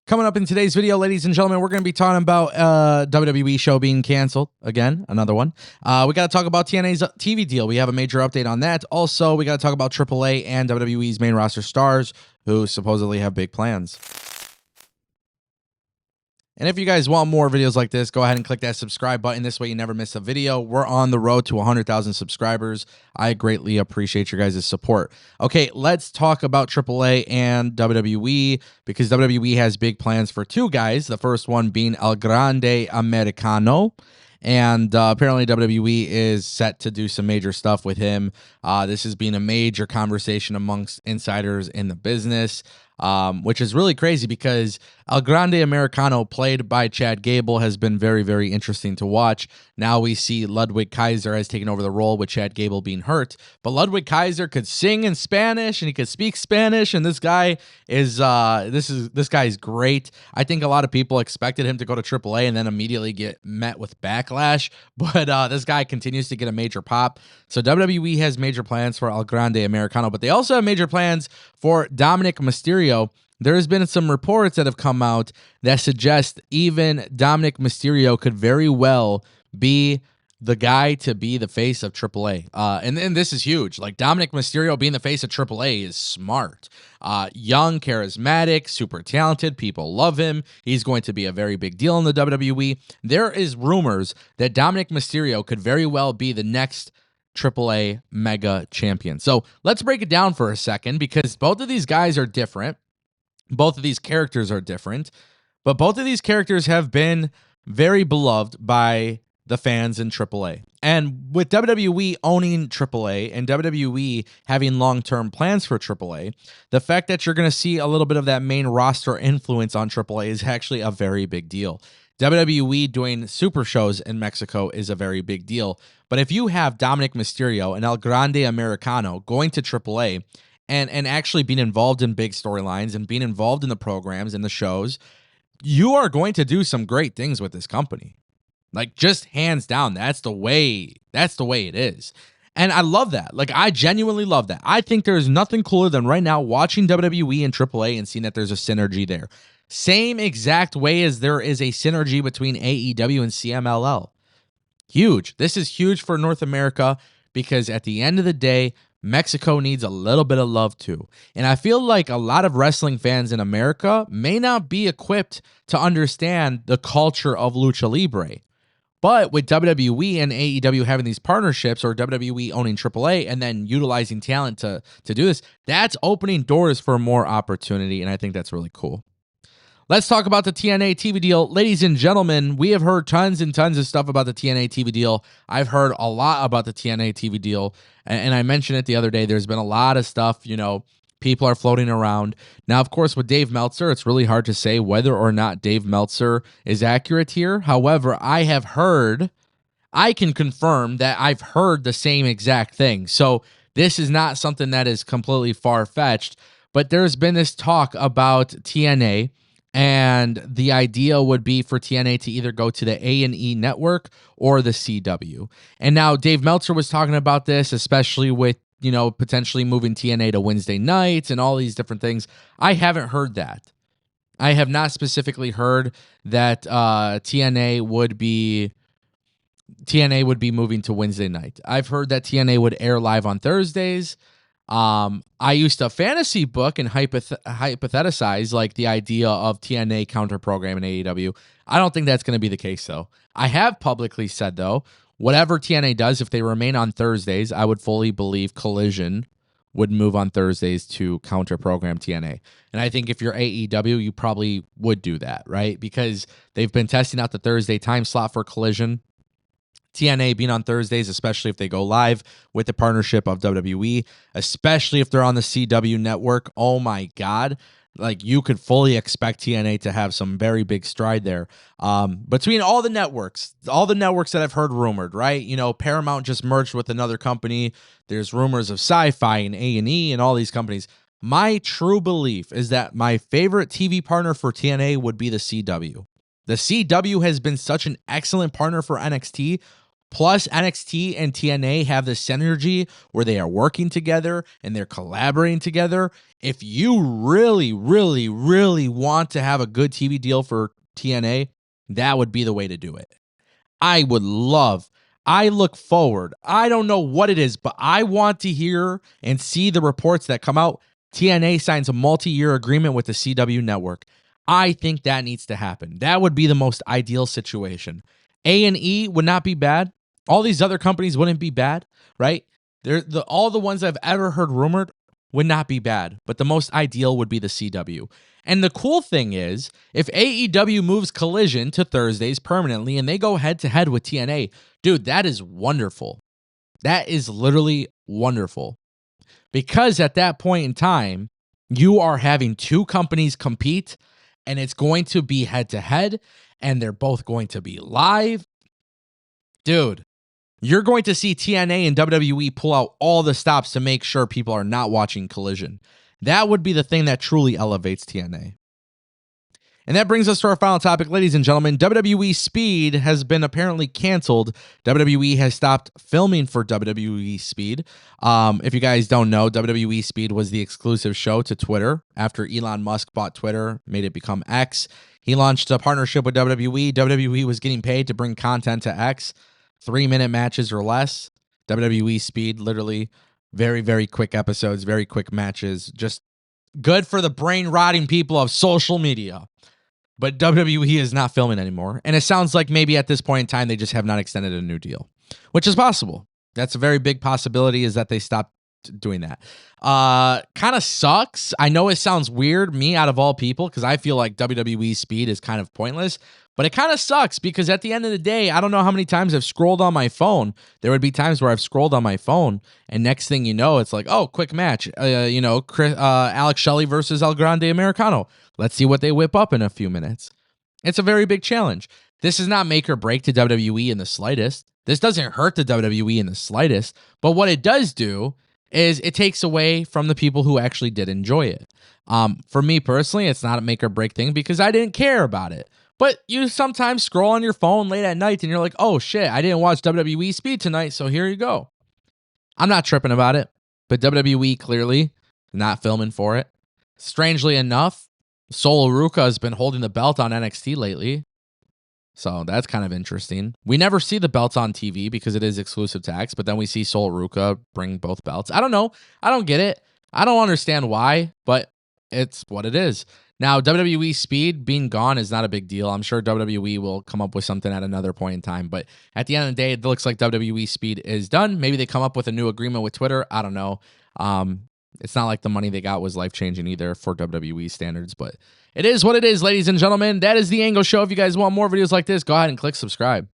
Coming up in today's video, ladies and gentlemen, we're going to be talking about WWE show being canceled. Again, another one. We got to talk about TNA's TV deal. We have a major update on that. Also, we got to talk about AAA and WWE's main roster stars who supposedly have big plans. And if you guys want more videos like this, go ahead and click that subscribe button. This way you never miss a video. We're on the road to 100,000 subscribers. I greatly appreciate your guys' support. Okay, let's talk about AAA and WWE because WWE has big plans for two guys. The first one being El Grande Americano. And apparently WWE is set to do some major stuff with him. This has been a major conversation amongst insiders in the business, which is really crazy because El Grande Americano, played by Chad Gable, has been very, very interesting to watch. Now we see Ludwig Kaiser has taken over the role with Chad Gable being hurt. But Ludwig Kaiser could sing in Spanish and he could speak Spanish, and this guy is this guy's great. I think a lot of people expected him to go to AAA and then immediately get met with backlash, but this guy continues to get a major pop. So WWE has major plans for El Grande Americano, but they also have major plans for Dominic Mysterio. There has been some reports that have come out that suggest even Dominic Mysterio could very well be the guy to be the face of AAA. And this is huge. Like, Dominic Mysterio being the face of AAA is smart. Young, charismatic, super talented. People love him. He's going to be a very big deal in the WWE. There is rumors that Dominic Mysterio could very well be the next AAA mega champion. So let's break it down for a second because both of these guys are different. Both of these characters are different, but both of these characters have been very beloved by the fans in AAA. And with WWE owning AAA and WWE having long-term plans for AAA, the fact that you're going to see a little bit of that main roster influence on AAA is actually a very big deal. WWE doing super shows in Mexico is a very big deal. But if you have Dominic Mysterio and El Grande Americano going to AAA, and actually being involved in big storylines and being involved in the programs and the shows, you are going to do some great things with this company. Like, just hands down, that's the way it is. And I love that. Like, I genuinely love that. I think there's nothing cooler than right now watching WWE and AAA and seeing that there's a synergy there. Same exact way as there is a synergy between AEW and CMLL. Huge. This is huge for North America because at the end of the day, Mexico needs a little bit of love too. And I feel like a lot of wrestling fans in America may not be equipped to understand the culture of Lucha Libre. But with WWE and AEW having these partnerships, or WWE owning AAA and then utilizing talent to do this, that's opening doors for more opportunity, and I think that's really cool. Let's talk about the TNA TV deal. Ladies and gentlemen, we have heard tons and tons of stuff about the TNA TV deal. I've heard a lot about the TNA TV deal, and I mentioned it the other day. There's been a lot of stuff, people are floating around. Now, of course, with Dave Meltzer, it's really hard to say whether or not Dave Meltzer is accurate here. However, I can confirm that I've heard the same exact thing. So this is not something that is completely far-fetched, but there's been this talk about TNA. And the idea would be for TNA to either go to the A&E network or the CW. And now Dave Meltzer was talking about this, especially with, potentially moving TNA to Wednesday nights and all these different things. I haven't heard that. I have not specifically heard that TNA would be moving to Wednesday night. I've heard that TNA would air live on Thursdays. I used to fantasy book and hypothesize like the idea of TNA counter program in AEW. I don't think that's going to be the case though. I have publicly said though, whatever TNA does, if they remain on Thursdays, I would fully believe Collision would move on Thursdays to counter program TNA. And I think if you're AEW, you probably would do that, right? Because they've been testing out the Thursday time slot for Collision. TNA being on Thursdays, especially if they go live with the partnership of WWE, especially if they're on the CW network. Oh my God. Like, you could fully expect TNA to have some very big stride there. Between all the networks that I've heard rumored, right? Paramount just merged with another company. There's rumors of Sci-Fi and A&E and all these companies. My true belief is that my favorite TV partner for TNA would be the CW. The CW has been such an excellent partner for NXT. Plus, NXT and TNA have this synergy where they are working together and they're collaborating together. If you really, really, really want to have a good TV deal for TNA, that would be the way to do it. I look forward. I don't know what it is, but I want to hear and see the reports that come out. TNA signs a multi-year agreement with the CW network. I think that needs to happen. That would be the most ideal situation. A&E would not be bad. All these other companies wouldn't be bad, right? All the ones I've ever heard rumored would not be bad, but the most ideal would be the CW. And the cool thing is, if AEW moves Collision to Thursdays permanently and they go head to head with TNA, dude, that is wonderful. That is literally wonderful. Because at that point in time, you are having two companies compete and it's going to be head to head and they're both going to be live. Dude, you're going to see TNA and WWE pull out all the stops to make sure people are not watching Collision. That would be the thing that truly elevates TNA. And that brings us to our final topic, ladies and gentlemen. WWE Speed has been apparently canceled. WWE has stopped filming for WWE Speed. If you guys don't know, WWE Speed was the exclusive show to Twitter after Elon Musk bought Twitter, made it become X. He launched a partnership with WWE. WWE was getting paid to bring content to X, 3-minute matches or less. WWE Speed, literally very, very quick episodes, very quick matches, just good for the brain-rotting people of social media. But WWE is not filming anymore. And it sounds like maybe at this point in time, they just have not extended a new deal, which is possible. That's a very big possibility, is that they stopped doing that. Kind of sucks. I know it sounds weird, me out of all people, because I feel like WWE Speed is kind of pointless. But it kind of sucks because at the end of the day, I don't know how many times I've scrolled on my phone. There would be times where I've scrolled on my phone, and next thing you know, it's like, oh, quick match. Alex Shelley versus El Grande Americano. Let's see what they whip up in a few minutes. It's a very big challenge. This is not make or break to WWE in the slightest. This doesn't hurt the WWE in the slightest. But what it does do is it takes away from the people who actually did enjoy it. For me personally, it's not a make or break thing because I didn't care about it. But you sometimes scroll on your phone late at night and you're like, oh shit, I didn't watch WWE Speed tonight, so here you go. I'm not tripping about it, but WWE clearly not filming for it. Strangely enough, Sol Ruca has been holding the belt on NXT lately. So that's kind of interesting. We never see the belts on TV because it is exclusive to X, but then we see Sol Ruca bring both belts. I don't know. I don't get it. I don't understand why, but it's what it is. Now, WWE Speed being gone is not a big deal. I'm sure WWE will come up with something at another point in time. But at the end of the day, it looks like WWE Speed is done. Maybe they come up with a new agreement with Twitter. I don't know. It's not like the money they got was life-changing either for WWE standards. But it is what it is, ladies and gentlemen. That is the Ango Show. If you guys want more videos like this, go ahead and click subscribe.